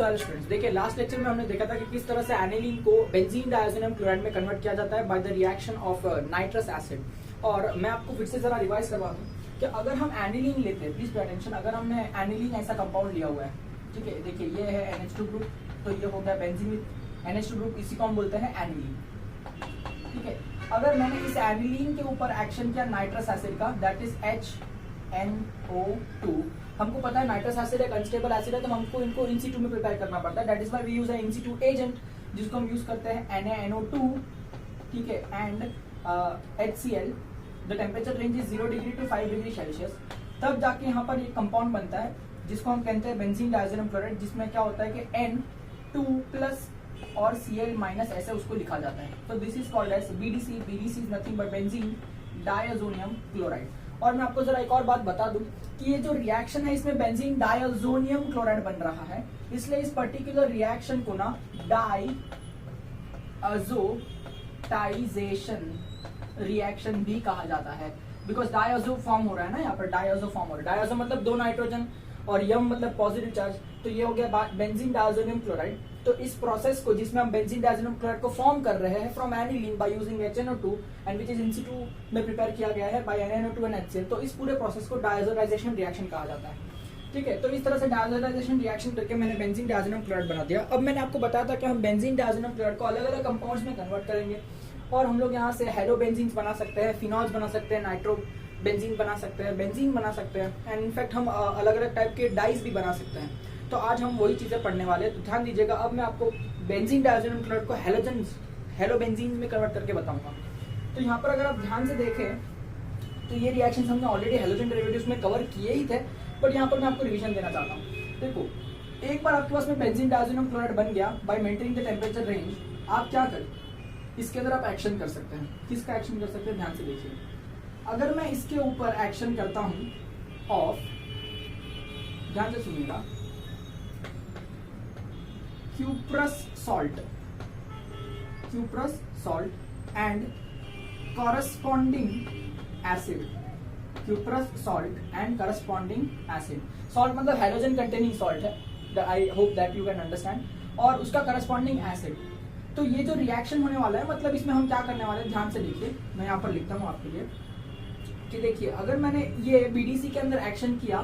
Hello students, देखिए last lecture में हमने देखा था कि किस तरह से एनिलीन को बेंजीन डायज़ोनियम क्लोराइड में कन्वर्ट किया जाता है by the reaction of nitrous acid. और मैं आपको फिर से जरा रिवाइज करवा दूं कि अगर हम एनिलीन लेते हैं, प्लीज पे अटेंशन, अगर हमने एनिलीन ऐसा कंपाउंड लिया हुआ है, ठीक है, देखिए ये है NH2 ग्रुप, तो ये हो गया बेंजीन NH2 ग्रुप, इसी को हम बोलते हैं एनिलीन, ठीक है। अगर मैंने इस एनिलीन के ऊपर एक्शन किया नाइट्रस एसिड का, दैट इज HNO2, हमको पता है नाइट्रस एसिड एक अनस्टेबल एसिड है, तो हमको इनको इन situ में प्रिपेयर करना पड़ता है। That is why we use in situ agent, जिसको हम यूज करते हैं NaNO2, ठीक है, and HCl। The temperature range is 0 degree to 5 degree Celsius. तब जाके यहाँ पर एक कंपाउंड बनता है जिसको हम कहते हैं बेंजीन डायज़ोनियम क्लोराइड, जिसमें क्या होता है कि N2+ और Cl- ऐसे उसको लिखा जाता है। तो this is called as BDC। BDC is nothing but benzene diazonium chloride. और मैं आपको जरा एक और बात बता दूं कि ये जो रिएक्शन है इसमें बेंजीन डायज़ोनियम क्लोराइड बन रहा है, इसलिए इस पर्टिकुलर रिएक्शन को ना डायज़ोटाइजेशन रिएक्शन भी कहा जाता है, बिकॉज डायज़ो फॉर्म हो रहा है ना, यहाँ पर डायज़ो फॉर्म हो रहा है। डायज़ो मतलब दो नाइट्रोजन और यम मतलब पॉजिटिव चार्ज, तो ये हो गया बेंजीन डायज़ोनियम क्लोराइड। तो इस प्रोसेस को जिसमें हम बेंजीन डायज़ोनियम क्लोराइड को फॉर्म कर रहे हैं from aniline by using HNO2 and which is in situ में प्रिपेयर किया गया है बाय NaNO2 एंड HCl, तो इस पूरे प्रोसेस को डायज़ोटाइजेशन रिएक्शन कहा जाता है, ठीक है। तो इस तरह से डायज़ोटाइजेशन रिएक्शन करके मैंने बेंजीन डायज़ोनियम क्लोराइड बना दिया। अब मैंने आपको बताया था कि हम बेंजीन डायज़ोनियम क्लोराइड को अलग अलग कंपाउंड्स में कन्वर्ट करेंगे, और हम लोग यहाँ से हेलोबेंजीन्स बना सकते हैं, फिनॉल्स बना सकते हैं, नाइट्रो बेंजीन बना सकते हैं, बेंजीन बना सकते हैं, एंड इनफैक्ट हम अलग अलग टाइप के डाइज भी बना सकते हैं। तो आज हम वही चीजें पढ़ने वाले हैं, तो ध्यान दीजिएगा। अब मैं आपको बेंजीन डायज़ोनियम क्लोराइड को हेलोबेंजीन में कन्वर्ट करके बताऊंगा। तो यहाँ पर अगर आप ध्यान से देखें तो ये रिएक्शन हमने ऑलरेडी हेलोजन डेरिवेटिव्स में कवर किए ही थे, बट यहाँ पर मैं आपको रिवीजन देना चाहता हूँ। देखो, एक बार आपके पास में बेंजीन डायज़ोनियम क्लोराइड बन गया bye maintaining the temperature range, आप क्या करें, इसके अंदर आप एक्शन कर सकते हैं। किसका एक्शन कर सकते हैं, ध्यान से देखिए। अगर मैं इसके ऊपर एक्शन करता हूं ऑफ, ध्यान से सुनिएगा, cuprous salt and corresponding acid, cuprous salt and corresponding acid. Salt मतलब हेलोजन कंटेनिंग सॉल्ट है, I hope that you can understand, और उसका कॉरस्पॉन्डिंग एसिड। तो ये जो रिएक्शन होने वाला है, मतलब इसमें हम क्या करने वाले हैं, ध्यान से देखिए। मैं यहाँ पर लिखता हूँ आपके लिए कि देखिए, अगर मैंने ये BDC के अंदर एक्शन किया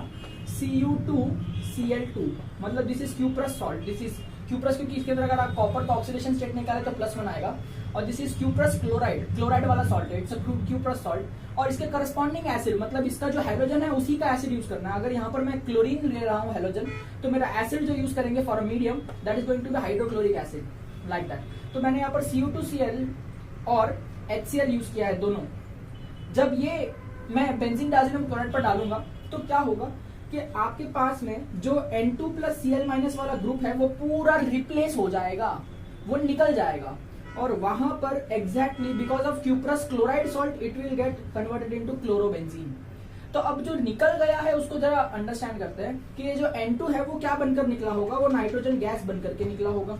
Cu2Cl2, मतलब this is cuprous salt, this is cuprous, क्योंकि इसके अंदर अगर आप कॉपर का ऑक्सीडेशन स्टेट निकाले तो +1 आएगा, और this is cuprous chloride, chloride वाला सॉल्ट है, इट्स अ क्यूप्रस सॉल्ट। और इसके करस्पॉन्डिंग एसिड, मतलब इसका जो हेलोजन है उसी का एसिड यूज करना है। अगर यहाँ पर मैं क्लोरीन ले रहा हूँ हेलोजन, तो मेरा एसिड जो यूज करेंगे for a medium, that is going to be hydrochloric acid, like that. तो मैंने यहाँ पर Cu2Cl और HCl यूज किया है दोनों। जब ये मैं बेंजीन डायज़ोनियम क्लोराइड पर डालूंगा तो क्या होगा कि आपके पास में जो N2+ Cl- वाला ग्रुप है वो पूरा रिप्लेस हो जाएगा, वो निकल जाएगा, और वहां पर exactly because of cuprous chloride salt it will get converted into chlorobenzene. तो अब जो निकल गया है उसको जरा अंडरस्टैंड करते हैं कि ये जो N2 है वो क्या बनकर निकला होगा, वो नाइट्रोजन गैस बनकर के निकला होगा,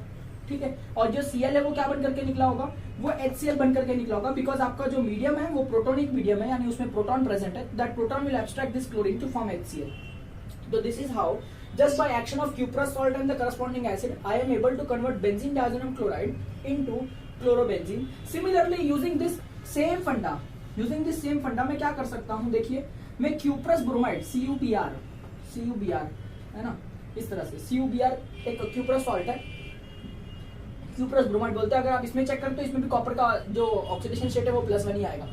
ठीक है। और जो Cl है वो क्या बनकर के निकला होगा, वो HCl बनकर के निकला होगा, बिकॉज आपका जो मीडियम है वो प्रोटोनिक मीडियम है, यानी उसमें प्रोटॉन प्रेजेंट है। That proton will abstract this chlorine to form HCl। So this is how, just by action of cuprous salt and the corresponding acid, I am able to convert benzene diazonium chloride into chlorobenzene. Similarly, using this same funda, मैं क्या कर सकता हूँ, देखिए, मैं cuprous bromide CuBr है ना, इस तरह से CuBr एक cuprous salt है, cuprous bromide बोलते हैं। अगर आप इसमें चेक करें तो इसमें भी कॉपर का जो ऑक्सीडेशन स्टेट है वो +1 ही आएगा।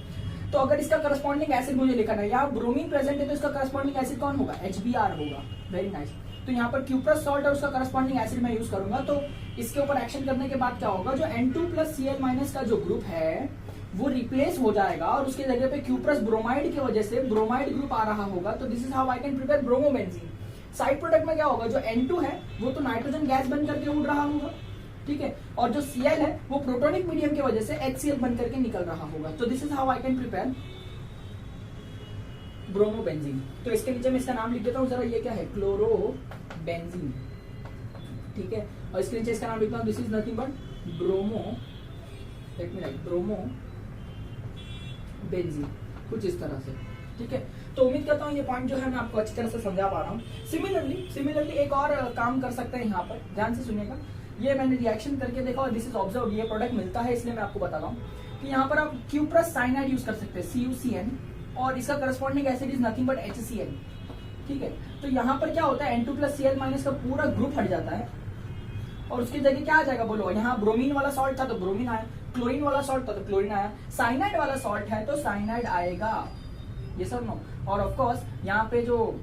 तो अगर इसका करस्पॉन्डिंग एसिड मुझे लिखना है, यहाँ ब्रोमीन प्रेजेंट है, तो इसका करस्पॉन्डिंग एसिड कौन होगा, HBr होगा। Very nice. तो यहाँ पर क्यूप्रस सॉल्ट और उसका करस्पॉन्डिंग एसिड मैं यूज करूंगा। तो इसके ऊपर एक्शन करने के बाद क्या होगा, जो N2+ Cl- का जो ग्रुप है वो रिप्लेस हो जाएगा, और उसके जगह पे क्यूप्रस ब्रोमाइड की वजह से ब्रोमाइड ग्रुप आ रहा होगा। तो this is how I can prepare bromobenzene. Side product में क्या होगा, जो N2 है वो तो नाइट्रोजन गैस बन करके उड़ रहा होगा, ठीक है, और जो Cl है वो प्रोटोनिक मीडियम की वजह से HCl बन करके निकल रहा होगा। तो this is how I can prepare bromobenzene. तो इसके नीचे मैं इसका नाम लिख देता हूँ जरा, ये क्या है, क्लोरोबेंजीन, ठीक है। और इसके नीचे इसका नाम लिखता हूँ, this is nothing but bromobenzene, कुछ इस तरह से, ठीक है, तो उम्मीद करता हूँ ये पॉइंट जो है मैं आपको अच्छी तरह से समझा पा रहा हूँ। सिमिलरली एक और काम कर सकते हैं यहाँ पर, ध्यान से सुनिएगा। ये मैंने रिएक्शन करके देखा और दिस इज ऑब्जर्व, ये प्रोडक्ट मिलता है इसलिए मैं आपको बता रहा हूँ कि यहाँ पर आप क्यूप्रस साइनाइड यूज कर सकते हैं, CuCN, और इसका corresponding acid is nothing but HCl। ठीक है, तो यहाँ पर क्या होता है N2+Cl- का पूरा ग्रुप हट जाता है और उसकी जगह क्या आ जाएगा बोलो, यहाँ ब्रोमीन वाला सॉल्ट था तो ब्रोमीन आया, क्लोरीन वाला सॉल्ट था तो क्लोरीन आया, साइनाइड वाला सॉल्ट है तो साइनाइड आएगा, ये सब नो। और ऑफ कोर्स यहाँ पे जो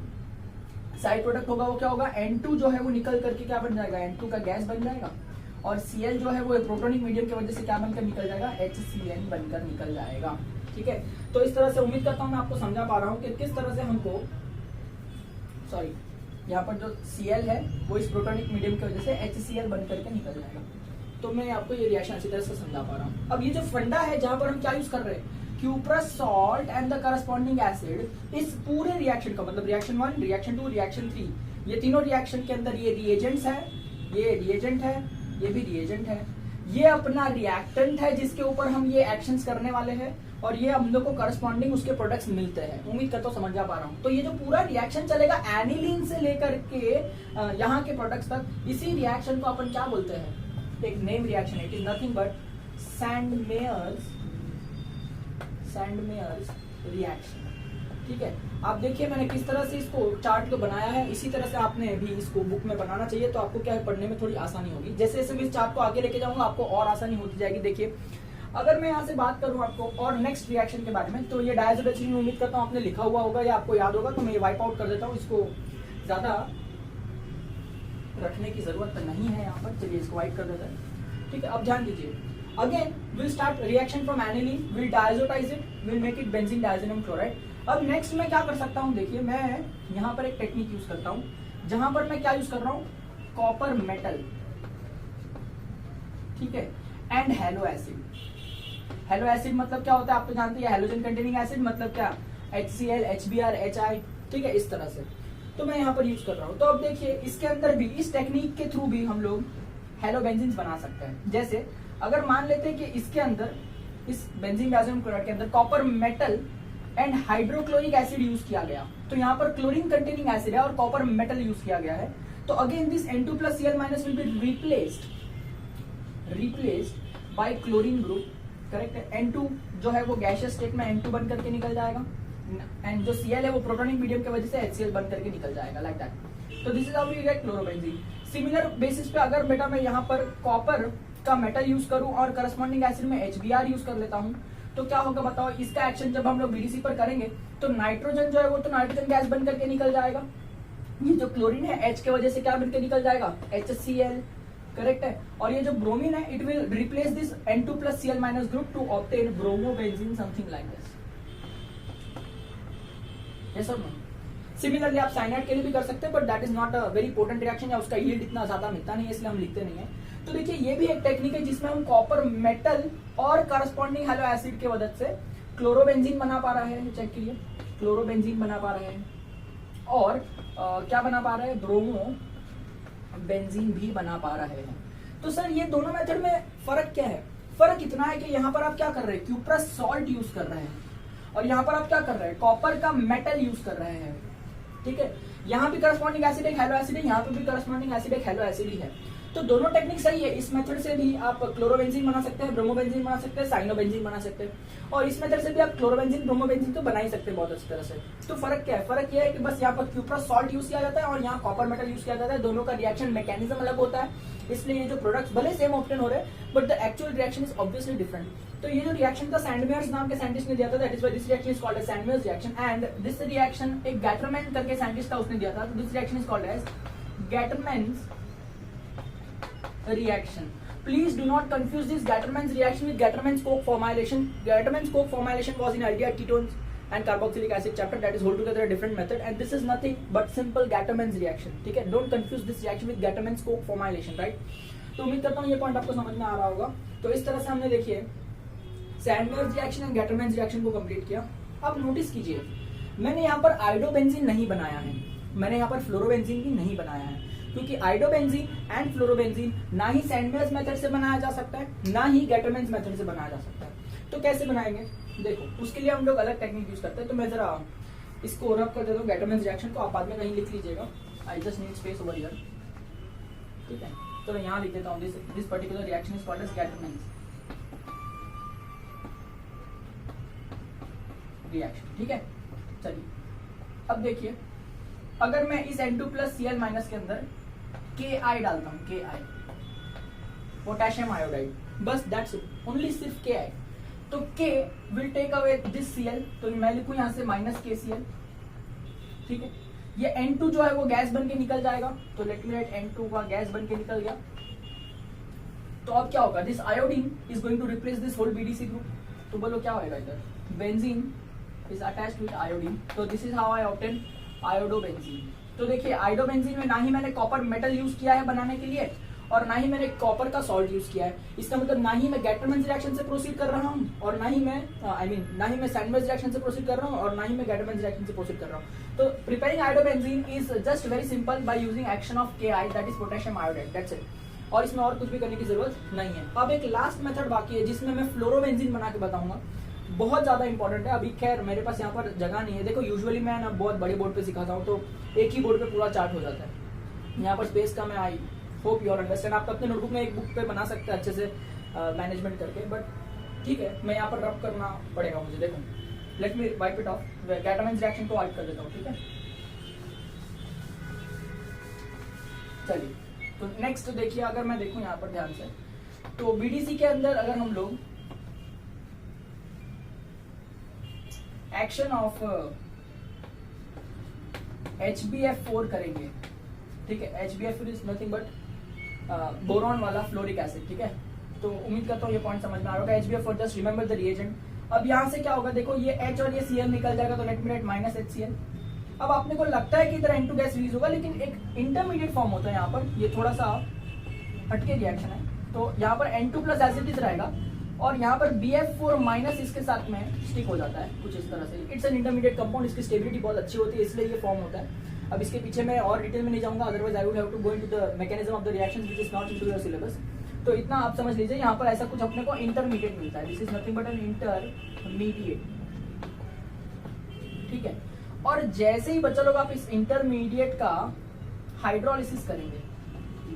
साइड प्रोडक्ट होगा वो क्या होगा, N2 जो है वो निकल करके क्या बन जाएगा, N2 का गैस बन जाएगा, और Cl जो है वो प्रोटोनिक मीडियम की वजह से क्या बनकर निकल जाएगा, HCN बनकर निकल जाएगा। ठीक है, तो इस तरह से उम्मीद करता हूँ मैं आपको समझा पा रहा हूँ कि किस तरह से हमको, सॉरी, यहाँ पर जो Cl है वो इस प्रोटोनिक मीडियम की वजह से HCl बन करके निकल जाएगा। तो मैं आपको ये रिएक्शन अच्छी तरह से समझा पा रहा हूँ। अब ये जो फंडा है जहां पर हम क्या यूज कर रहे हैं, cuprous salt and the corresponding acid, इस पूरे रिएक्शन का मतलब रिएक्शन 1, रिएक्शन 2, रिएक्शन 3, ये तीनों रिएक्शन के अंदर ये रिएजेंट्स है, ये रिएजेंट है, ये भी रिएजेंट है, ये अपना रिएक्टेंट है जिसके ऊपर हम ये एक्शंस करने वाले हैं, और ये हम लोग को करस्पॉन्डिंग उसके प्रोडक्ट्स मिलते हैं। उम्मीद करता हूँ समझ जा पा रहा हूँ। तो ये जो पूरा रिएक्शन चलेगा एनिलीन से लेकर के यहाँ के प्रोडक्ट्स तक, इसी रिएक्शन को अपन क्या बोलते हैं, एक name reaction, it is nothing but Sandmeyer's reaction. ठीक है, आप देखिए मैंने किस तरह से इसको चार्ट को बनाया है, इसी तरह से आपने भी इसको बुक में बनाना चाहिए, तो आपको क्या है पढ़ने में थोड़ी आसानी होगी। जैसे जैसे मैं इस चार्ट को आगे लेके जाऊंगा आपको और आसानी होती जाएगी। देखिए अगर मैं यहाँ से बात करूँ आपको और नेक्स्ट रिएक्शन के बारे में, तो ये डायजोडेसिलीन उम्मीद करता हूँ आपने लिखा हुआ होगा या आपको याद होगा, तो मैं ये वाइप आउट कर देता हूँ, इसको ज्यादा रखने की जरूरत नहीं है यहाँ पर, चलिए इसको वाइप कर देता है। ठीक है, अब ध्यान दीजिए, again will start reaction from aniline, will diazotize it, will make it benzene diazonium chloride. अब नेक्स्ट मैं क्या कर सकता हूँ, देखिए मैं यहाँ पर एक टेक्निक यूज करता हूँ जहां पर मैं क्या यूज कर रहा हूँ, कॉपर मेटल, ठीक है, and hello acid. Hello acid मतलब क्या होता है आप तो जानते हैं, हेलोजन कंटेनिंग एसिड मतलब क्या, HCl, HBr, HI, ठीक है, इस तरह से। तो मैं यहाँ पर यूज कर रहा हूँ। तो अब देखिए इसके अंदर भी इस टेक्निक के थ्रू भी हम लोग हेलो बेंजीन बना सकते हैं। जैसे अगर मान लेते हैं कि इसके अंदर, इस बेंजीन डायज़ोनियम क्लोराइड के अंदर copper metal and hydrochloric acid use किया गया, तो यहाँ पर क्लोरीन कंटेनिंग एसिड है और कॉपर मेटल यूज किया गया है, तो again this N2+Cl- will be replaced by chlorine group, correct है। N2 जो है वो गैसियस स्टेट में N2 बन करके निकल जाएगा, एंड जो Cl है वो प्रोटोनिक मीडियम की वजह से HCl बन करके निकल जाएगा, लाइक दैट। तो this is how we get chlorobenzene. Similar basis पे अगर बेटा मैं यहाँ पर कॉपर का मेटल यूज करूं और करस्पॉन्डिंग एसिड में HBr यूज कर लेता हूं, तो क्या होगा बताओ, इसका एक्शन जब हम लोग BDC पर करेंगे तो नाइट्रोजन जो है वो तो नाइट्रोजन गैस बन करके निकल जाएगा, ये जो क्लोरीन है H के वजह से क्या बनकर निकल जाएगा, HCl, करेक्ट है। और ये जो ब्रोमीन है it will replace this N2+Cl- group to obtain bromobenzene, something like this. Yes और नो? सिमिलरली आप साइनाइड के लिए भी कर सकते हैं, but that is not a very important reaction, या उसका यील्ड इतना ज्यादा मिलता नहीं है, इसलिए हम लिखते नहीं है। तो देखिए ये भी एक टेक्निक है जिसमें हम कॉपर मेटल और करस्पॉन्डिंग हेलो एसिड की मदद से क्लोरोबेंजीन बना पा रहे हैं, चेक कीजिए, क्लोरोबेंजीन बना पा रहे हैं, और क्या बना पा रहे हैं, ब्रोमो बेंजीन भी बना पा रहे हैं। तो सर ये दोनों मेथड में फर्क क्या है? फर्क इतना है कि यहाँ पर आप क्या कर रहे हैं, क्यूप्रस सॉल्ट यूज कर रहे हैं, और यहाँ पर आप क्या कर रहे हैं, कॉपर का मेटल यूज कर रहे हैं, ठीक है। यहाँ भी करस्पॉन्डिंग एसिड एक हेलो एसिड है, यहाँ पे भी करस्पॉन्डिंग एसिड एक हेलो एसिड ही है। तो दोनों टेक्निक सही है। इस मेथड से भी आप क्लोरोबेंजीन बना सकते हैं, ब्रोमोबेंजीन बना सकते हैं, साइनोबेंजीन बना सकते हैं, और इस मेथड से भी आप क्लोरोबेंजीन ब्रोमोबेंजीन तो बना ही सकते हैं बहुत अच्छी तरह से। तो फर्क क्या है? फर्क यह है कि बस यहाँ पर क्यूप्रस सॉल्ट यूज किया जाता है और यहाँ कॉपर मेटल यूज किया जाता है। दोनों का रिएक्शन मैकेनिज्म अलग होता है, इसलिए ये जो प्रोडक्ट्स भले सेम ऑप्टेन हो रहे हैं, but the actual reaction is obviously different. तो ये जो रिएक्शन था सैंडमेयर्स नाम के साइंटिस्ट ने दिया था, that is why this reaction is called as Sandmeyer's reaction, and this reaction एक गैटरमैन करके साइंटिस्ट था, उसने दिया था, तो this reaction is called as Gattermann's reaction. Please do not confuse this Gattermann's reaction with Gattermann's Koch formylation. Gattermann's Koch formylation was in aldehyde ketones and carboxylic acid chapter, that is whole together a different method, and this is nothing but simple Gattermann's reaction. ठीक है, don't confuse this reaction with Gattermann's Koch formylation, right? तो उम्मीद करता हूँ ये point आपको समझ में आ रहा होगा। तो इस तरह से हमने देखिए सैंडमेयर्स रिएक्शन एंड गैटरमैन्स रिएक्शन को कंप्लीट किया। अब नोटिस कीजिए मैंने यहाँ पर आयोडोबेंजीन नहीं बनाया है, मैंने यहाँ पर फ्लोरोबेंजीन भी नहीं बनाया है, क्योंकि आयोडोबेंजीन एंड फ्लोरोबेंजीन ना ही सैंडमेयर्स मेथड से बनाया जा सकता है, ना ही गैटरमैन्स मेथड से बनाया जा सकता है। तो कैसे बनाएंगे? देखो उसके लिए हम लोग अलग टेक्निक यूज करते हैं। तो मैं जरा इसको रब कर देता हूँ गैटरमैन्स रिएक्शन को, आप बाद में कहीं लिख लीजिएगा, I just need space over here, ठीक है। तो मैं यहाँ लिख देता हूँ this particular reaction is called as Gattermann's reaction, ठीक है। चलिए अब देखिए, अगर मैं इस N2 प्लस Cl माइनस के अंदर Ki डालता हूँ, Ki पोटेशियम आयोडाइड, बस दैट्स इट, ओनली सिर्फ Ki, तो K will take away this Cl, तो मैं लिखूं यहाँ से माइनस KCl, ठीक है। ये N2 जो है वो गैस बन के निकल जाएगा, तो लेट मी राइट N2 का गैस बन के निकल गया। तो अब क्या होगा, this iodine is going to replace this whole BDC group, तो बोलो क्या होगा इधर, benzene is attached with iodine, तो this is how I obtain iodobenzene. तो देखिए आयोडोबेंजीन में ना ही मैंने कॉपर मेटल यूज किया है बनाने के लिए, और ना ही मैंने कॉपर का सॉल्ट यूज किया है, इसका मतलब ना ही मैं गैटरमैन्स रिएक्शन से प्रोसीड कर रहा हूँ, और ना ही मैं ना ही मैं सैंडविच रिएक्शन से प्रोसीड कर रहा हूँ, और ना ही मैं गैटरमैन्स रिएक्शन से प्रोसीड कर रहा हूँ। तो preparing iodobenzene is just very simple by using action of Ki, that is potassium iodide, that's it, और इसमें और कुछ भी करने की जरूरत नहीं है। अब एक लास्ट मेथड बाकी है जिसमें मैं फ्लोरोबेंजीन बना के बताऊंगा, बहुत ज्यादा इंपॉर्टेंट है। अभी खैर मेरे पास यहाँ पर जगह नहीं है, देखो यूजुअली मैं ना बहुत बड़े बोर्ड पे सिखाता हूँ, तो एक ही बोर्ड पे पूरा चार्ट हो जाता है, यहाँ पर स्पेस का मैं I hope you are understand. आप अपने नोटबुक में एक बुक पे बना सकते हैं अच्छे से मैनेजमेंट करके, बट ठीक है मैं यहाँ पर रब करना पड़ेगा मुझे। देखो let me wipe it off, Gattermann's reaction को वाइप कर देता हूँ, ठीक है। चलिए तो नेक्स्ट देखिए, अगर मैं देखूँ यहाँ पर ध्यान से, तो BDC के अंदर अगर हम लोग एक्शन ऑफ HbF4 करेंगे, ठीक है, HbF4 is nothing but boron वाला फ्लोरिक एसिड, ठीक है। तो उम्मीद करता हूँ ये पॉइंट समझ में आ रहा होगा। HbF4 just remember the reagent. अब यहाँ से क्या होगा, देखो ये H और ये Cl निकल जाएगा, तो let me right minus HCl। अब आपने को लगता है कि इधर N2 गैस रिलीज होगा, लेकिन एक इंटरमीडिएट फॉर्म होता है यहाँ पर, ये थोड़ा सा हटके रिएक्शन है, तो यहाँ पर N2 प्लस एसिड रहेगा, और यहाँ पर BF4 माइनस इसके साथ में स्टिक हो जाता है कुछ इस तरह से। इट्स एन इंटरमीडिएट कंपाउंड, इसकी स्टेबिलिटी बहुत अच्छी होती है, इसलिए ये फॉर्म होता है। अब इसके पीछे मैं और डिटेल में नहीं जाऊंगा, otherwise I would have to go into the mechanism of the reaction which is not into your syllabus. तो इतना आप समझ लीजिए, यहाँ पर ऐसा कुछ अपने को इंटरमीडिएट मिलता है, this is nothing but an intermediate, ठीक है। और जैसे ही बच्चा लोग आप इस इंटरमीडिएट का हाइड्रोलिसिस करेंगे,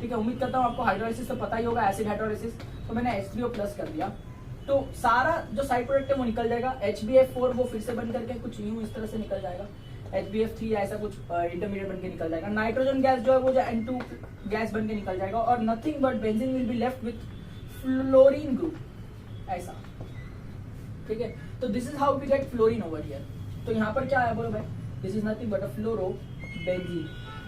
ठीक है, उम्मीद करता हूँ आपको हाइड्रोलिसिस तो पता ही होगा, एसिड हाइड्रोलिसिस, तो मैंने H3O प्लस कर दिया, तो सारा जो साइड प्रोडक्ट है वो निकल जाएगा। HbF4 वो फिर से बन करके कुछ यूं इस तरह से निकल जाएगा, HbF3 ऐसा कुछ इंटरमीडिएट बन के निकल जाएगा। नाइट्रोजन गैस जो है वो जो N2 गैस बन के निकल जाएगा, और nothing but benzene will be left with fluorine group, ऐसा, ठीक है। तो this is how we get fluorine over here. तो यहाँ पर क्या है बोलो भाई, this is nothing but a fluorobenzene.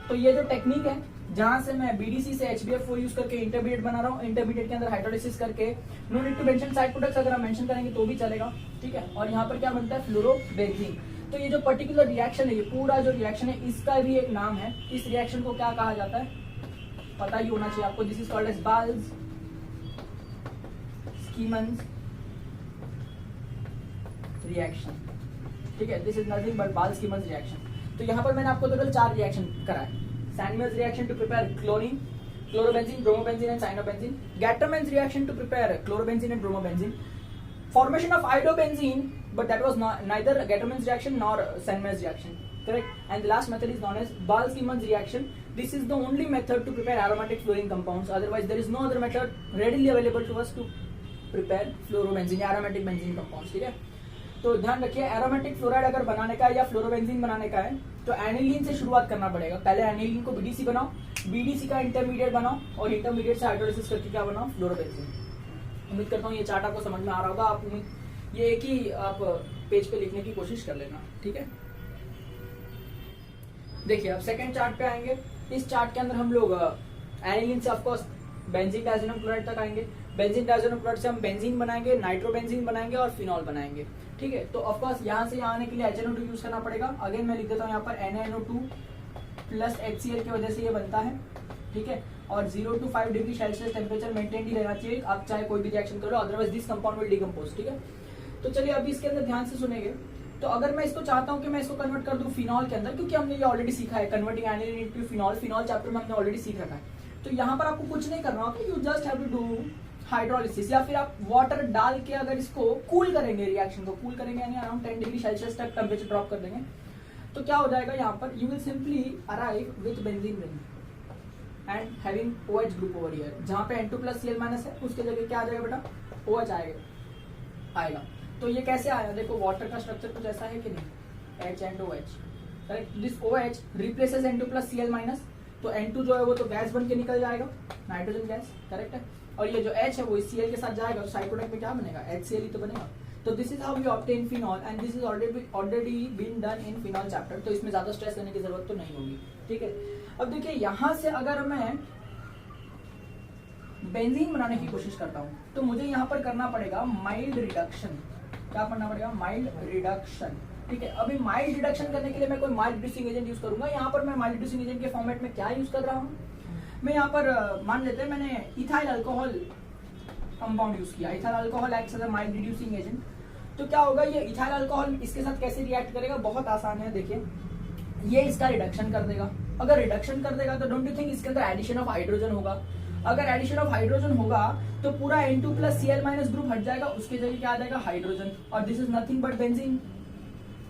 तो ये जो टेक्निक है जहां से मैं BDC से HbF4 यूज करके इंटरमीडिएट बना रहा हूँ, इंटरमीडिएट के अंदर हाइड्रोलिसिस करके, no need to mention side products, अगर आप मेंशन करेंगे तो भी चलेगा, ठीक है। और यहाँ पर क्या बनता है, फ्लोरोबेंजीन। तो ये जो पर्टिकुलर रिएक्शन है, ये पूरा जो रिएक्शन है, इसका भी एक नाम है। इस रिएक्शन को क्या कहा जाता है पता ही होना चाहिए आपको, this is called as Balz Schiemann's reaction, ठीक है। This is nothing but Balz Schiemann's reaction. तो यहाँ पर मैंने आपको टोटल 4 रिएक्शन कराए। Sandwich reaction to prepare chlorine, chlorobenzene, bromobenzene and cyanobenzene. Gattermann's reaction to prepare chlorobenzene and bromobenzene. Formation of iodobenzene, but that was neither Gattermann's reaction nor Sandwich reaction. Correct? And the last method is known as Bals-Kiemann's reaction. This is the only method to prepare aromatic fluorine compounds. Otherwise, there is no other method readily available to us to prepare fluorobenzene, aromatic benzene compounds. ठीक है? तो ध्यान रखिए, aromatic fluoride अगर बनाने का है या फ्लोरोबेंजीन बनाने का है तो एनिलीन से शुरुआत करना पड़ेगा। पहले एनिलीन को BDC बनाओ, BDC का इंटरमीडिएट बनाओ, और इंटरमीडिएट से हाइड्रोलिसिस करके क्या बनाओ, फ्लोरोबेंजीन। उम्मीद करता हूँ ये चार्ट आपको समझ में आ रहा होगा। आप ये एक ही आप पेज पे लिखने की कोशिश कर लेना, ठीक है। देखिए अब सेकंड चार्ट पे आएंगे। इस चार्ट के अंदर हम लोग एनिलीन से ऑफकोर्स बेंजीन डायज़ोनियम क्लोराइड तक आएंगे। बेंजीन डायज़ोनियम क्लोराइड से हम बेंजीन बनाएंगे, नाइट्रोबेंजीन बनाएंगे और फिनॉल बनाएंगे, ठीक है। तो ऑफकोर्स यहाँ से यहाँ आने के लिए HNO2 यूज करना पड़ेगा। अगेन मैं लिख देता हूँ यहाँ पर NaNO2 प्लस HCl की वजह से ये बनता है, ठीक है। और 0 to 5 degree Celsius temperature maintain ही रहना चाहिए, आप चाहे कोई भी रिएक्शन करो, otherwise this compound will decompose, ठीक है। तो चलिए अभी इसके अंदर ध्यान से सुनेंगे। तो अगर मैं इसको चाहता हूँ कि मैं इसको कन्वर्ट कर दूं फिनॉल के अंदर, क्योंकि हमने ये ऑलरेडी सीखा है, converting aniline into phenol, phenol chapter में हमने ऑलरेडी सीख रखा है। तो यहाँ पर आपको कुछ नहीं करना होगा, you just have to do hydrolysis, या फिर आप वाटर डाल के अगर इसको कूल करेंगे, रिएक्शन को कूल करेंगे यानी अराउंड 10 डिग्री सेल्सियस तक टेम्परेचर ड्रॉप कर देंगे, तो क्या हो जाएगा यहाँ पर, you will simply arrive with benzene ring and having OH group over here, जहाँ पे N2+Cl- है उसके जगह क्या आ जाएगा बेटा, OH आएगा। तो ये कैसे आया, देखो वाटर का स्ट्रक्चर कुछ ऐसा है कि नहीं, H and OH, correct. This OH replaces N2+Cl-, तो N2 जो है वो तो गैस बन के निकल जाएगा, नाइट्रोजन गैस, करेक्ट है। और ये जो H है वो Cl के साथ जाएगा, तो साइड प्रोडक्ट में क्या बनेगा, HCl ही तो बनेगा। तो this is how we obtain phenol and this is already been done in phenol chapter, तो इसमें ज्यादा स्ट्रेस लेने की जरूरत तो नहीं होगी, ठीक है। अब देखिए यहाँ से अगर मैं बेंजीन बनाने की कोशिश करता हूँ तो मुझे यहाँ पर करना पड़ेगा माइल्ड रिडक्शन, क्या करना पड़ेगा, माइल्ड रिडक्शन, ठीक है। अभी माइल्ड रिडक्शन करने के लिए मैं कोई माइल्ड रिड्यूसिंग एजेंट यूज करूंगा। यहाँ पर मैं माइल्ड रिड्यूसिंग एजेंट के फॉर्मेट में क्या यूज कर रहा हूँ, मैं यहाँ पर मान लेते हैं मैंने इथाइल अल्कोहल कंपाउंड यूज किया, ethyl alcohol acts as a mild reducing agent. तो क्या होगा, ये इथाइल अल्कोहल इसके साथ कैसे रिएक्ट करेगा, बहुत आसान है, देखिए ये इसका रिडक्शन कर देगा। अगर रिडक्शन कर देगा तो डोंट यू थिंक इसके अंदर एडिशन ऑफ हाइड्रोजन होगा, अगर एडिशन ऑफ हाइड्रोजन होगा तो पूरा N2+Cl- ग्रुप हट जाएगा, उसके जगह क्या आ जाएगा, हाइड्रोजन, और this is nothing but benzene,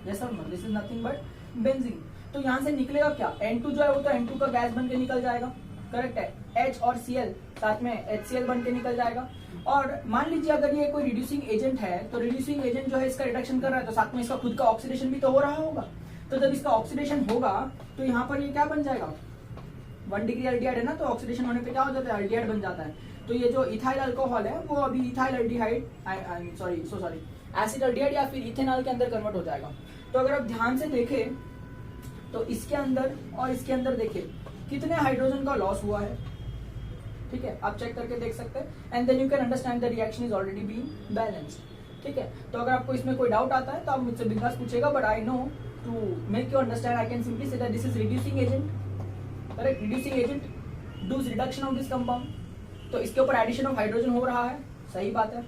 yes और no, this is nothing but benzene. तो यहाँ से निकलेगा क्या, N2 जो है वो तो N2 का गैस बन के निकल जाएगा, करेक्ट है, H और Cl साथ में HCl बन के निकल जाएगा। और मान लीजिए अगर ये कोई रिड्यूसिंग एजेंट है, तो रिड्यूसिंग एजेंट जो है इसका रिडक्शन कर रहा है, तो साथ में इसका खुद का ऑक्सीडेशन भी तो हो रहा होगा। तो जब इसका ऑक्सीडेशन होगा तो यहाँ पर ये क्या बन जाएगा, 1 डिग्री अल्डिहाइड है ना, तो ऑक्सीडेशन होने पे क्या हो जाता है, अल्डिहाइड बन जाता है। तो ये जो इथाइल अल्कोहल है वो अभी ethyl aldehyde, sorry acid aldehyde या फिर इथेनॉल के अंदर कन्वर्ट हो जाएगा। तो अगर आप ध्यान से देखें तो इसके अंदर और इसके अंदर देखिए कितने हाइड्रोजन का लॉस हुआ है, ठीक है, आप चेक करके देख सकते हैं, and then you can understand the reaction is already being balanced, ठीक है। तो अगर आपको इसमें कोई डाउट आता है तो आप मुझसे बिंदास पूछेगा, but I know to make you understand I can simply say that this is reducing agent, correct, reducing agent does reduction of this compound. तो इसके ऊपर एडिशन ऑफ हाइड्रोजन हो रहा है, सही बात है,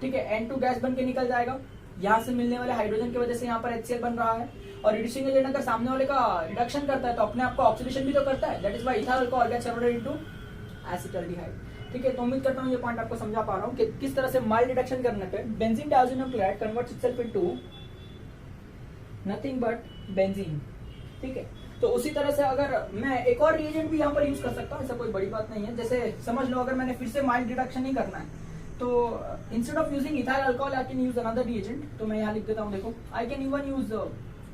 ठीक है, N2 गैस बन के निकल जाएगा, यहाँ से मिलने वाले हाइड्रोजन की वजह से यहाँ पर HCl बन रहा है। और रिड्यूसिंग एजेंट अगर सामने वाले का रिडक्शन करता है तो अपने आप को ऑक्सीडेशन भी तो करता है, that is why ethyl alcohol gets converted into acetaldehyde, ठीक है। तो उम्मीद करता हूँ ये पॉइंट आपको समझा पा रहा हूँ कि किस तरह से माइल्ड रिडक्शन करने पे benzene diazonium chloride converts itself into nothing but benzene, ठीक है। तो उसी तरह से अगर मैं एक और रिएजेंट भी यहाँ पर यूज कर सकता हूँ, ऐसा कोई बड़ी बात नहीं है। जैसे समझ लो अगर मैंने फिर से माइल्ड रिडक्शन ही करना है तो instead of using ethyl alcohol I can use another reagent. तो मैं यहाँ लिख देता हूँ, देखो I can even use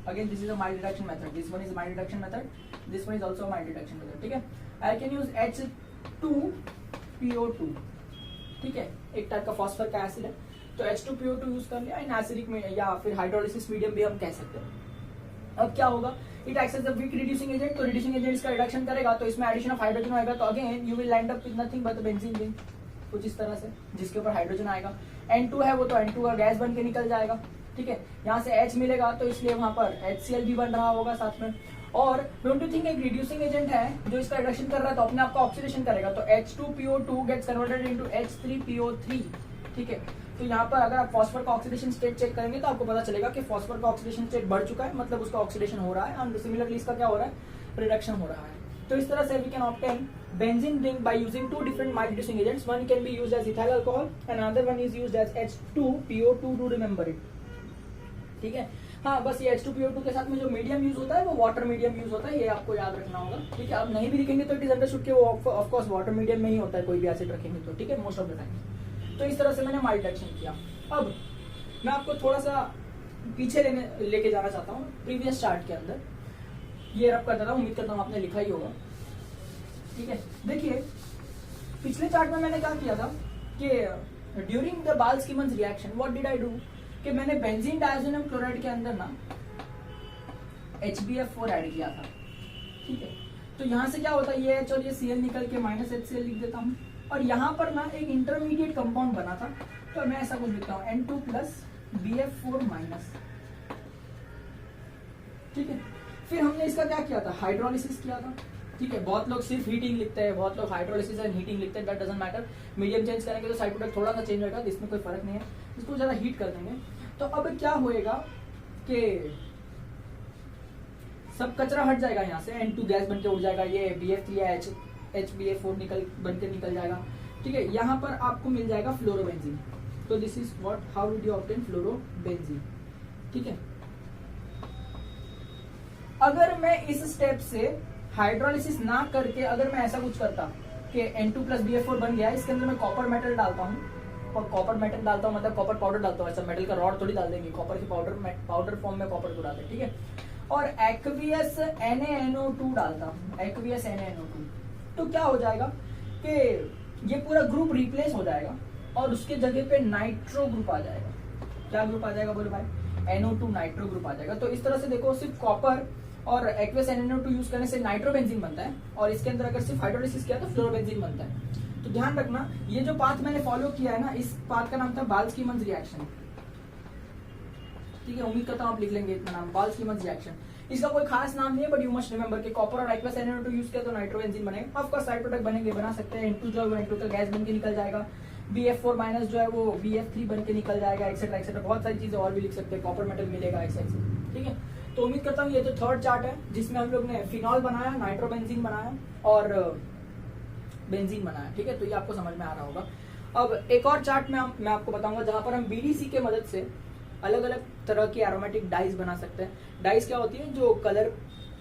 again this is a mild reduction method, this one is mild reduction method, this one is also mild reduction method, ठीक है। I can use H2PO2, ठीक है, एक टाइप का फॉस्फर का एसिड है, तो H2PO2 use कर लिया इन एसिडिक में या फिर हाइड्रोलिसिस मीडियम भी हम कह सकते हैं। अब क्या होगा, it acts as a weak reducing agent, तो रिड्यूसिंग एजेंट इसका रिडक्शन करेगा तो इसमें एडिशन ऑफ हाइड्रोजन होगा, तो again you will land up with nothing but benzene ring, कुछ इस तरह से जिसके ऊपर हाइड्रोजन आएगा। N2 है वो तो N2 का गैस बन के निकल जाएगा, ठीक है, यहाँ से H मिलेगा तो इसलिए वहां पर HCl भी बन रहा होगा साथ में। और डोंट यू थिंक एक रिड्यूसिंग एजेंट है जो इसका रिडक्शन कर रहा है तो अपने आप को ऑक्सीडेशन करेगा, तो H2PO2 gets converted into H3PO3, ठीक है। तो यहाँ पर अगर आप फॉस्फर का ऑक्सीडेशन स्टेट चेक करेंगे तो आपको पता चलेगा कि फॉस्फर का ऑक्सीडेशन स्टेट बढ़ चुका है, मतलब उसका ऑक्सीडेशन हो रहा है, एंड सिमिलरली इसका क्या हो रहा है, रिडक्शन हो रहा है। तो इस तरह से we can obtain benzene ring by using two different mild reducing agents. One can be used as ethyl alcohol and another one is used as H2PO2, do remember it, ठीक है। हाँ, बस ये H2PO2 के साथ में जो मीडियम यूज होता है वो वाटर मीडियम यूज होता है, ये आपको याद रखना होगा, ठीक है। आप नहीं भी लिखेंगे तो इट इज अंडरस्टूड कि वो ऑफ कोर्स वाटर मीडियम में ही होता है, कोई भी एसिड रखेंगे तो, ठीक है, मोस्ट ऑफ द टाइम। तो इस तरह से मैंने माइल्ड रिडक्शन किया। अब मैं आपको थोड़ा सा पीछे लेके जाना चाहता हूँ प्रीवियस चार्ट के अंदर, ये रब कर देता हूँ, उम्मीद करता हूँ आपने लिखा ही होगा, ठीक है। देखिए पिछले चार्ट में मैंने क्या किया था कि during the Balz Schiemann's reaction what did I do, कि मैंने बेंजीन डायज़ोनियम क्लोराइड के अंदर ना HbF4 ऐड किया था, ठीक है। तो यहाँ से क्या होता है, ये H और ये Cl निकल के -HCl लिख देता हूँ, और यहाँ पर ना एक इंटरमीडिएट कंपाउंड बना था, तो मैं ऐसा कुछ लिखता हूँ N2+BF4-, ठीक है। फिर हमने इसका क्या किया था, हाइड्रोलिसिस किया था, ठीक है। बहुत लोग सिर्फ हीटिंग लिखते हैं, बहुत लोग हाइड्रोलिसिस एंड हीटिंग लिखते हैं, that doesn't matter, medium change करेंगे तो साइड प्रोडक्ट थोड़ा सा चेंज होगा, इसमें कोई फर्क नहीं है, इसको ज़्यादा हीट कर देंगे। तो अब क्या होएगा कि सब कचरा हट जाएगा, यहाँ से N2 गैस बनके उड़ जाएगा, ये BF3 या HbF4 बनके निकल जाएगा, ठीक है। यहाँ पर आपको मिल जाएगा फ्लोरोबेंजीन, तो this is what, how did you obtain fluorobenzene, ठीक है। अगर मैं इस स्टेप से हाइड्रोलिसिस ना करके अगर मैं ऐसा कुछ करता कि N2 प्लस BF4 बन गया, इसके अंदर मैं कॉपर मेटल डालता हूँ, और कॉपर मेटल डालता हूँ मतलब कॉपर पाउडर डालता हूँ, ऐसा मेटल का रॉड थोड़ी डाल देंगे, कॉपर की पाउडर फॉर्म में कॉपर को डालते हैं, ठीक है। और एक्वियस NaNO2 डालता हूँ, एक्वियस NaNO2, तो क्या हो जाएगा कि ये पूरा ग्रुप रिप्लेस हो जाएगा और उसके जगह पे नाइट्रो ग्रुप आ जाएगा। क्या ग्रुप आ जाएगा बोलो भाई? NO2 नाइट्रो ग्रुप आ जाएगा। तो इस तरह से देखो, सिर्फ कॉपर और एक्वियस NaNO2 यूज करने से नाइट्रोबेंजीन बनता है, और इसके अंदर अगर सिर्फ हाइड्रोलिसिस किया तो फ्लोरोबेंजीन बनता है। तो ध्यान रखना, ये जो पाथ मैंने फॉलो किया है ना, इस पाथ का नाम था बाल्स-कीमन्स रिएक्शन, ठीक है। उम्मीद करता हूँ आप लिख लेंगे इतना नाम, बाल्स-कीमन्स रिएक्शन। इसका कोई खास नाम नहीं है, बट यू मस्ट रिमेंबर कि कॉपर और एक्वियस NaNO2 यूज किया तो नाइट्रोबेंजीन बनेगा। ऑफ कोर्स साइड प्रोडक्ट बनेंगे, बना सकते हैं। N2 जो है वो नाइट्रोजन गैस बन के निकल जाएगा, BF4 माइनस जो है वो BF3 बन के निकल जाएगा, एक्सेट्रा एक्सेट्रा, बहुत सारी चीजें और भी लिख सकते हैं, कॉपर मेटल मिलेगा एक्सेट्रा, ठीक है। तो उम्मीद करता हूँ ये जो थर्ड चार्ट है जिसमें हम लोग ने फिनॉल बनाया, नाइट्रोबेंजीन बनाया और बेंजीन बनाया, ठीक है। तो ये आपको समझ में आ रहा होगा। अब एक और चार्ट में मैं आपको बताऊंगा जहां पर हम BDC के मदद से अलग अलग तरह की एरोमेटिक डाइज बना सकते हैं। डाइज क्या होती है? जो कलर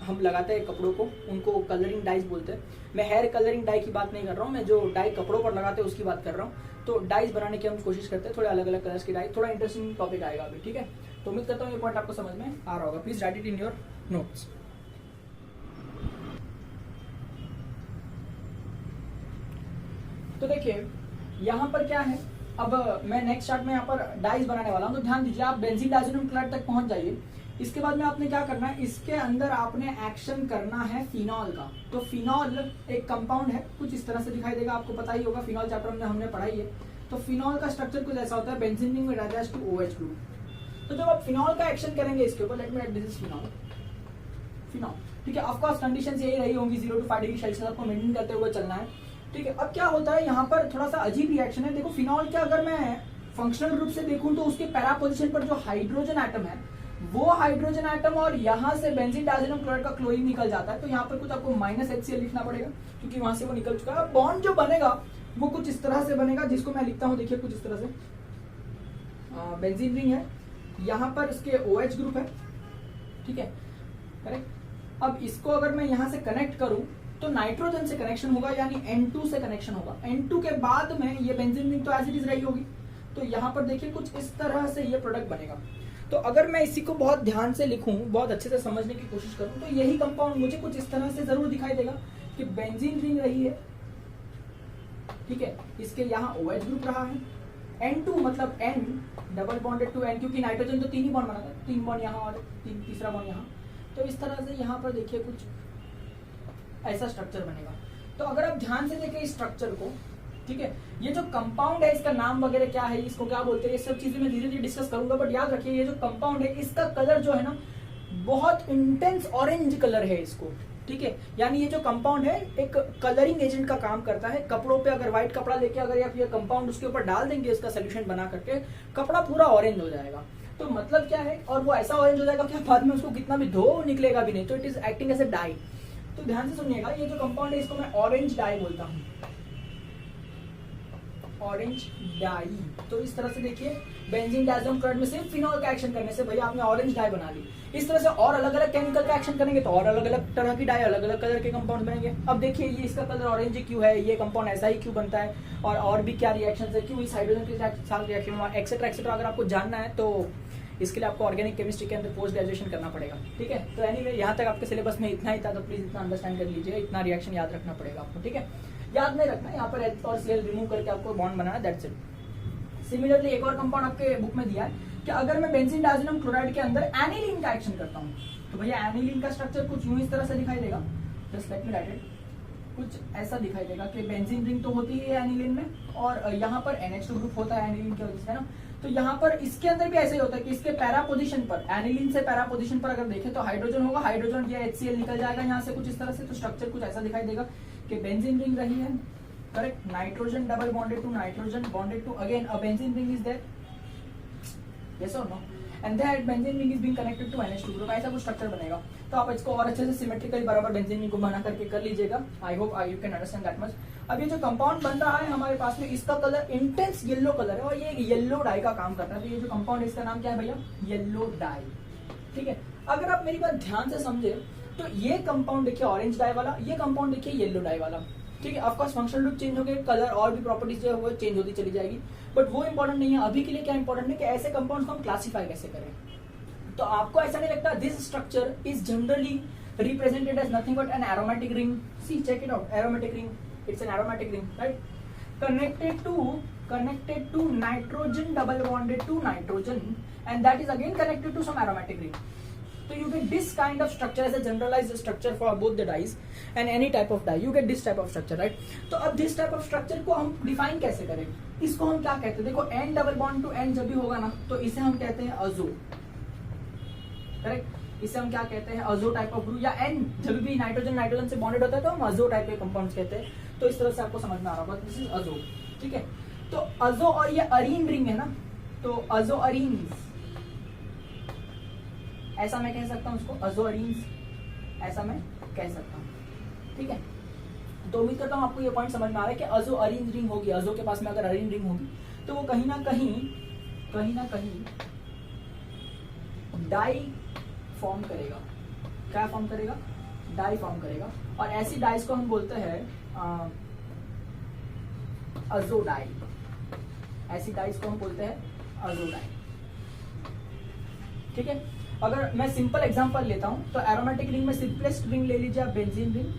हम लगाते हैं कपड़ों को, उनको कलरिंग डाइज बोलते हैं। मैं हेयर कलरिंग डाई की बात नहीं कर रहा हूँ, मैं जो डाई कपड़ों पर लगाते हैं उसकी बात कर रहा हूँ। तो डाइज बनाने की हम कोशिश करते हैं, थोड़े अलग अलग कलर्स की डाई, थोड़ा इंटरेस्टिंग टॉपिक आएगा अभी, ठीक है। तो उम्मीद करता हूँ ये पॉइंट आपको समझ में आ रहा होगा। Please right it in your notes. तो देखिए यहाँ पर क्या है, अब मैं नेक्स्ट चार्ट में यहाँ पर डाइज बनाने वाला हूँ। तो ध्यान दीजिए, आप बेंजीन डाइज़ोनियम क्लोराइड तक पहुंच जाइए। इसके बाद में आपने क्या करना है, इसके अंदर आपने एक्शन करना है फिनॉल का। तो फिनॉल एक कंपाउंड है, कुछ इस तरह से दिखाई देगा, आपको पता ही होगा, फिनॉल चैप्टर में हमने पढ़ाई है। तो फिनॉल का स्ट्रक्चर कुछ ऐसा होता है, benzene ring with attached to OH group. तो जब आप फिनॉल का एक्शन करेंगे इसके ऊपर, let me write this is phenol, phenol, ठीक है। ऑफ कोर्स कंडीशंस यही रही होंगी, 0 to 5 डिग्री सेल्सियस आपको मेंटेन करते हुए चलना है, ठीक है। अब क्या होता है यहाँ पर, थोड़ा सा अजीब रिएक्शन है। देखो फिनॉल के अगर मैं फंक्शनल रूप से देखूं तो उसके पैरा पोजीशन पर जो हाइड्रोजन एटम है, वो हाइड्रोजन एटम और यहाँ से बेंजीन डाइज़ोनियम क्लोराइड का क्लोरीन निकल जाता है। तो यहाँ पर कुछ आपको -HCl लिखना पड़ेगा क्योंकि वहां से वो निकल चुका है। बॉन्ड जो बनेगा वो कुछ इस तरह से बनेगा, जिसको मैं लिखता हूँ, देखिए कुछ इस तरह से। बेंजीन रिंग है, यहाँ पर इसके OH ग्रुप है, ठीक है, करेक्ट। अब इसको अगर मैं यहाँ से कनेक्ट करूं तो नाइट्रोजन से कनेक्शन होगा, यानी N2 से कनेक्शन होगा। N2 के बाद में ये बेंजीन रिंग तो एज इट इज रही होगी। तो यहाँ पर देखिए कुछ इस तरह से ये प्रोडक्ट बनेगा। तो अगर मैं इसी को बहुत ध्यान से लिखूं, बहुत अच्छे से समझने की कोशिश करूं, तो यही कंपाउंड मुझे कुछ इस तरह से जरूर दिखाई देगा कि बेंजीन रिंग रही है, ठीक है। इसके यहाँ OH ग्रुप रहा है, N2 मतलब N double bonded to N, क्योंकि नाइट्रोजन तो 3 ही बॉन्ड बनाता है, 3 बॉन्ड यहाँ और तीसरा बॉन्ड यहाँ। तो इस तरह से यहाँ पर देखिए कुछ ऐसा स्ट्रक्चर बनेगा। तो अगर आप ध्यान से देखें इस स्ट्रक्चर को, ठीक है, ये जो कंपाउंड है इसका नाम वगैरह क्या है, इसको क्या बोलते हैं, ये सब चीजें मैं धीरे धीरे डिस्कस करूंगा। बट याद रखिए ये जो कंपाउंड है इसका कलर जो है ना, बहुत इंटेंस ऑरेंज कलर है इसको, ठीक है। यानी ये जो कंपाउंड है एक कलरिंग एजेंट का काम करता है। कपड़ों पे अगर व्हाइट कपड़ा लेके अगर आप ये कंपाउंड उसके ऊपर डाल देंगे, इसका सोल्यूशन बना करके, कपड़ा पूरा ऑरेंज हो जाएगा। तो मतलब क्या है, और वो ऐसा ऑरेंज हो जाएगा कि बाद में उसको कितना भी धो निकलेगा भी नहीं। तो it is acting as a dye. तो ध्यान से सुनिएगा, ये जो कंपाउंड है इसको मैं ऑरेंज डाई बोलता हूँ, ऑरेंज डाई। तो इस तरह से देखिए बेंजीन डाइज़ोनियम क्लोराइड में सिर्फ फिनॉल का एक्शन करने से भैया आपने ऑरेंज डाई बना ली। इस तरह से और अलग अलग केमिकल का एक्शन करेंगे तो और अलग अलग तरह की डाई, अलग अलग कलर के कंपाउंड बनेंगे। अब देखिए ये इसका कलर ऑरेंज क्यों है, ये कंपाउंड ऐसा ही क्यों बनता है, और भी क्या रिएक्शन है, क्यों इस हाइड्रोजन के साथ रिएक्शन हुआ, एक्सेट्रा एक्सेट्रा। अगर आपको जानना है तो इसके लिए आपको ऑर्गेनिक केमिस्ट्री के अंदर पोस्ट ग्रेजुएशन करना पड़ेगा, ठीक है। तो एनीवे यहाँ तक आपके सिलेबस में इतना ही था, तो प्लीज इतना अंडरस्टैंड कर लीजिए, इतना रिएक्शन याद रखना पड़ेगा आपको, ठीक है। याद नहीं रखना, यहाँ पर H और Cl रिमूव करके आपको bond banana, that's it. Similarly एक और कंपाउंड आपके बुक में दिया है कि अगर मैं बेंजीन डाइज़ोनियम क्लोराइड के अंदर एनिलीन का एक्शन करता हूँ, तो भैया एनिलीन का स्ट्रक्चर कुछ यूं इस तरह से दिखाई देगा, just let me right it, कुछ ऐसा दिखाई देगा कि बेंजीन रिंग तो होती है एनिलीन में, और यहाँ पर NH2 ग्रुप होता है एनिलीन की वजह से, है ना। तो यहाँ पर इसके अंदर भी ऐसा ही होता है कि इसके पैरा पोजीशन पर, एनिलीन से पैरा पोजीशन पर अगर देखें तो हाइड्रोजन होगा, हाइड्रोजन या HCl निकल जाएगा यहाँ से कुछ इस तरह से। तो स्ट्रक्चर कुछ ऐसा दिखाई देगा कि बेंजीन रिंग रही है, correct, nitrogen double bonded to nitrogen bonded to again a benzene ring is there, yes or no, and that benzene ring is being connected to NH2 group, ऐसा कुछ स्ट्रक्चर बनेगा। तो आप इसको और अच्छे से सिमेट्रिकली बराबर बेंजीन रिंग को बना करके कर लीजिएगा। आई hope you can understand that much. अब ये जो कंपाउंड बन रहा है हमारे पास में, इसका कलर इंटेंस येलो कलर है और ये येलो डाई का काम करता है। तो ये जो कंपाउंड है इसका नाम क्या है भैया, येलो डाई, ठीक है। अगर आप मेरी बात ध्यान से समझे तो ये कंपाउंड देखिए ऑरेंज डाई वाला, ये कंपाउंड देखिए येलो डाई वाला, ठीक है। ऑफकोर्स फंक्शनल ग्रुप चेंज हो गए, कलर और भी प्रॉपर्टीज जो है वो चेंज होती चली जाएगी, बट वो इंपॉर्टेंट नहीं है। अभी के लिए क्या इंपॉर्टेंट है कि ऐसे कंपाउंड्स को हम क्लासीफाई कैसे करें। तो आपको ऐसा नहीं लगता this structure is generally represented as nothing but an aromatic ring? See, check it out, aromatic ring, it's an aromatic ring, right? connected to nitrogen, double bonded to nitrogen, and that is again connected to some aromatic ring. So you get this kind of structure as a generalized structure for both the dyes and any type of dye, you get this type of structure, right? तो अब this type of structure को हम define कैसे करें, इसको हम क्या कहते हैं? देखो n double bond to n जब भी होगा ना तो इसे हम कहते हैं अजो, करेक्ट? इसे हम क्या कहते हैं? अजो टाइप ऑफ ग्रुप, या n जब भी नाइट्रोजन नाइट्रोजन से बॉन्डेड होता है तो हम अजो टाइप के कंपाउंड्स कहते हैं। तो इस तरह से आपको समझ में आ रहा होगा, दिस इज अजो, ठीक है। तो अजो और ये अरीन रिंग है ना, तो अजो अरीन्स, ऐसा मैं कह सकता हूं उसको, अजो अरीन्स ऐसा मैं कह सकता हूं, ठीक है। तो उम्मीद करता हूं आपको ये पॉइंट समझ में आ रहा है कि अजो अरीन रिंग होगी, अजो के पास में अगर अरीन रिंग होगी तो वो कहीं ना कहीं डाई फॉर्म करेगा। क्या फॉर्म करेगा? डाई फॉर्म करेगा, और ऐसी डाइस को हम बोलते हैं अजो डाई, ऐसी डाइस को हम बोलते हैं अजो डाई, ठीक है। अगर मैं सिंपल एग्जांपल लेता हूं तो एरोमेटिक रिंग में सिंपलेस्ट रिंग ले लीजिए आप, benzene ring,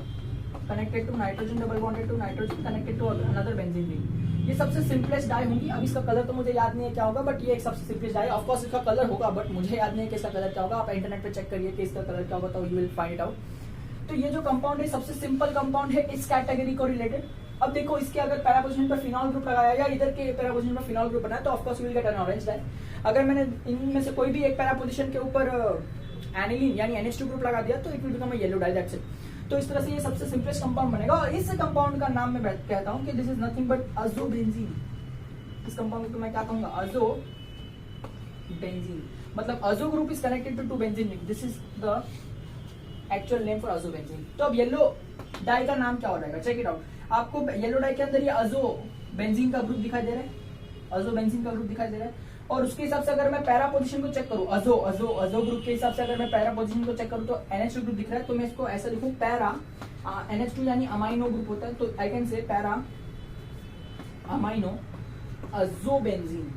connected to nitrogen, double bonded to nitrogen, connected to another benzene ring. ये सबसे सिंपलेस्ट डाई होंगी। अब इसका कलर तो मुझे याद नहीं है क्या होगा, बट ये एक सबसे सिंपलेस्ट डाई है। ऑफ कोर्स इसका कलर होगा, बट मुझे याद नहीं है कि इसका कलर क्या होगा। आप इंटरनेट पे चेक करिए कि इसका कलर क्या होगा, तो यू विल फाइंड आउट। तो ये जो कंपाउंड है सबसे सिंपल कंपाउंड है इस कैटेगरी को रिलेटेड। अब देखो इसके अगर पैरा पोजीशन पर फिनॉल ग्रुप लगाया या इधर के पैरा पोजीशन पर फिनॉल ग्रुप बनाया तो of course you will get an orange dye. अगर मैंने इनमें से कोई भी एक पैरा पोजीशन के ऊपर एनिलीन यानी NH2 ग्रुप लगा दिया तो it will become a yellow die, that's it. तो इस तरह से ये सबसे सिंपलेस्ट कंपाउंड बनेगा, और इस कंपाउंड का नाम मैं कहता हूं कि दिस इज नथिंग बट अजोबेंजीन। इस कंपाउंड को मैं क्या कहूंगा? अजो बेंजीन। मतलब azo group is connected to benzene ring, this is the actual name for azo benzene. तो अब येलो डाई का नाम क्या हो जाएगा? Check it out. आपको येलो डाई के अंदर ये अजो बेंजीन का ग्रुप दिखाई दे रहा है, अजो बेंजीन का ग्रुप दिखाई दे रहा है, और उसके हिसाब से अगर मैं पैरा पोजीशन को चेक करूं, अजो अजो अजो ग्रुप के हिसाब से अगर मैं पैरा पोजीशन को चेक करूं तो NH2 ग्रुप दिख रहा है, तो मैं इसको ऐसा लिखूं पैरा NH2 यानी अमाइनो ग्रुप होता है, तो I can say para amino azobenzene,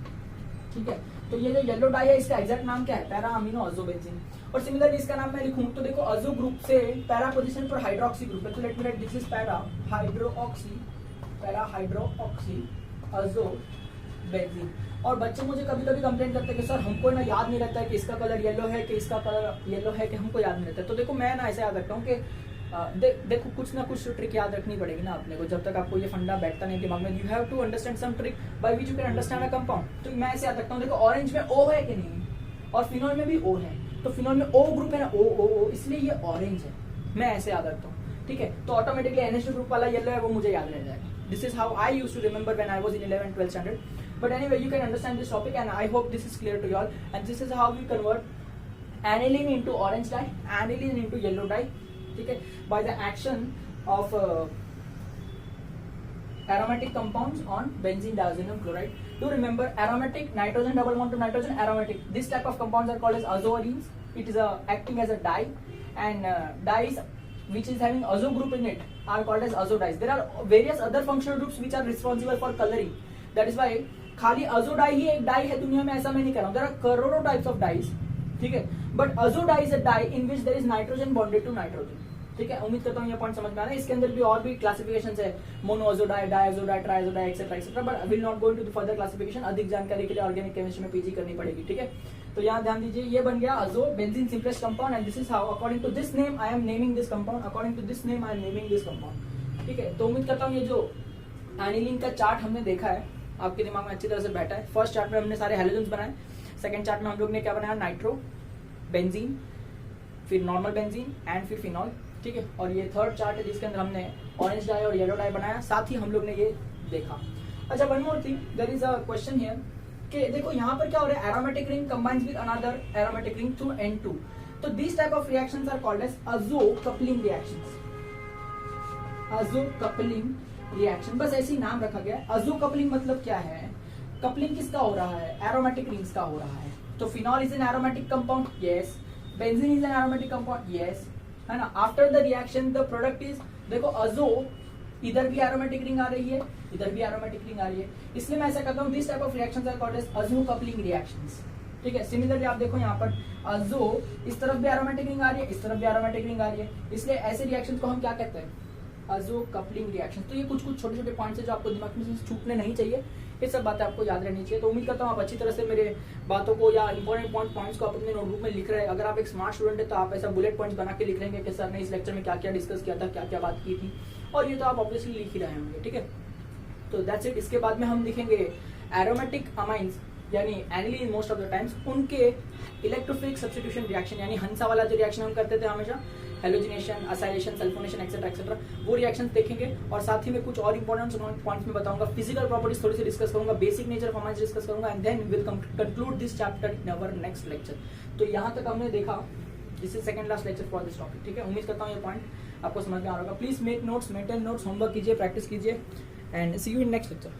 ठीक है। तो ये जो येलो डाई है इसका एग्जैक्ट नाम क्या है? Para amino azobenzene. और सिमिलरली इसका नाम मैं लिखूं तो देखो अजो ग्रुप से पैरा पोजीशन पर हाइड्रोक्सी ग्रुप है, तो let me write this is para hydroxy azobenzene. और बच्चे मुझे कभी कभी कंप्लेंट करते हैं कि सर हमको ना याद नहीं रहता है कि इसका कलर येलो है कि इसका कलर येलो है, कि हमको याद नहीं रहता है। तो देखो मैं ना ऐसे याद रखता हूँ कि देखो कुछ ना कुछ ट्रिक याद रखनी पड़ेगी ना अपने को, जब तक आपको ये फंडा बैठता नहीं दिमाग में। You have to understand some trick by which you can understand a compound. तो मैं ऐसे याद रखता हूँ, देखो ऑरेंज में O है कि नहीं, और फिनॉल में भी O है, तो फिनॉल में O ग्रुप है ना, O, इसलिए ये ऑरेंज है। मैं ऐसे याद रखता हूँ, ठीक है। तो ऑटोमेटिकली NH2 ग्रुप वाला येलो है वो मुझे याद रह जाएगा। This is how I used to remember when I was in 11th 12th standard. But anyway, you can understand this topic, and I hope this is clear to you all. And this is how we convert aniline into orange dye, aniline into yellow dye, okay, by the action of aromatic compounds on benzene diazonium chloride. Do remember, aromatic, nitrogen double bond to nitrogen, aromatic. This type of compounds are called as azoarenes. It is acting as a dye, and dyes which is having azo group in it are called as azo dyes. There are various other functional groups which are responsible for coloring. That is why खाली अजो die ही एक die है दुनिया में, ऐसा मैं नहीं कर रहा हूं। देयर आर करोड़ों टाइप्स ऑफ डाइज, ठीक है, but azo dye is a dye in which there is nitrogen bonded to nitrogen, ठीक है। उम्मीद करता हूं ये पॉइंट समझ में आ रहा है। इसके अंदर भी और भी क्लासिफिकेशंस है, mono azo dye, di azo dye, tri azo dye, etcetera etcetera, but I will not go into the further classification. अधिक जानकारी के लिए ऑर्गेनिक केमिस्ट्री में पीजी करनी पड़ेगी, ठीक है। तो यहाँ ध्यान दीजिए, ये बन गया azo benzene simplest compound, and this is how according to this name I am naming this compound, according to this name I am naming this compound, ठीक है। तो उम्मीद करता हूँ ये जो एनिलीन का चार्ट हमने देखा है आपके दिमाग में अच्छी तरह से बैठा है। फर्स्ट चार्ट में हमने सारे हैलोजन्स बनाए, सेकंड चार्ट में हम लोग ने क्या बनाया? नाइट्रो बेंजीन, फिर नॉर्मल बेंजीन एंड फिर फिनॉल, ठीक है। और ये थर्ड चार्ट है जिसके अंदर हमने ऑरेंज डाई और येलो डाई बनाया, साथ ही हम लोग ने ये देखा। अच्छा, one more thing, there is a question here कि देखो यहाँ पर क्या हो रहा है? Aromatic ring combines with another aromatic ring through N2, तो this type of reactions are called as azo coupling reactions. Azo coupling reaction, बस ऐसे ही नाम रखा गया। अजो कपलिंग मतलब क्या है? कपलिंग किसका हो रहा है? एरोमेटिक रिंग्स का हो रहा है। तो phenol is an aromatic compound, yes. Benzene is an aromatic compound, yes, है ना. After the reaction the product is, देखो अजो इधर भी एरोमेटिक रिंग आ रही है, इधर भी एरोमेटिक रिंग आ रही है, इसलिए मैं ऐसा करता हूँ this type of reactions are called as azo coupling reactions. ठीक है. सिमिलरली आप देखो यहाँ पर अजो इस तरफ भी एरोमेटिक रिंग आ रही है, इस तरफ भी एरोमेटिक रिंग आ रही है, इसलिए ऐसे रिएक्शन को हम क्या कहते हैं, अजो कपलिंग रिएक्शन. तो ये कुछ कुछ छोटे छोटे पॉइंट्स है जो आपको दिमाग में से छूटने नहीं चाहिए, ये सब बातें आपको याद रहनी चाहिए. तो उम्मीद करता हूँ आप अच्छी तरह से मेरे बातों को या इंपॉर्टेंट पॉइंट्स को आप अपने नोटबुक में लिख रहे हैं. अगर आप एक स्मार्ट स्टूडेंट है तो आप ऐसा बुलेट पॉइंट्स बना के लिख लेंगे कि सर ने इस लेक्चर में क्या क्या डिस्कस किया था, क्या क्या बात की थी, और ये तो आप ऑब्वियसली लिख ही रहे होंगे. ठीक है. तो दैट्स इट. इसके बाद में हम लिखेंगे एरोमेटिक अमाइंस यानी aniline most of the times, उनके इलेक्ट्रोफिलिक सब्स्टिट्यूशन रिएक्शन यानी हंसा वाला जो रिएक्शन हम करते थे हमेशा, halogenation, acylation, sulphonation etcetera etcetera, वो रिएक्शन देखेंगे. और साथ ही में कुछ और इंपॉर्टेंट पॉइंट्स में बताऊंगा, फिजिकल प्रॉपर्टीज थोड़ी सी डिस्कस करूंगा, basic nature of amines discuss करूंगा, and then will conclude this chapter in our next lecture. तो यहाँ तक हमने देखा, this is second last lecture for this topic. ठीक है. उम्मीद करता हूँ ये पॉइंट आपको समझ में आ रहा होगा. Please make notes, maintain notes, homework कीजिए, प्रैक्टिस कीजिए, and see you in next lecture.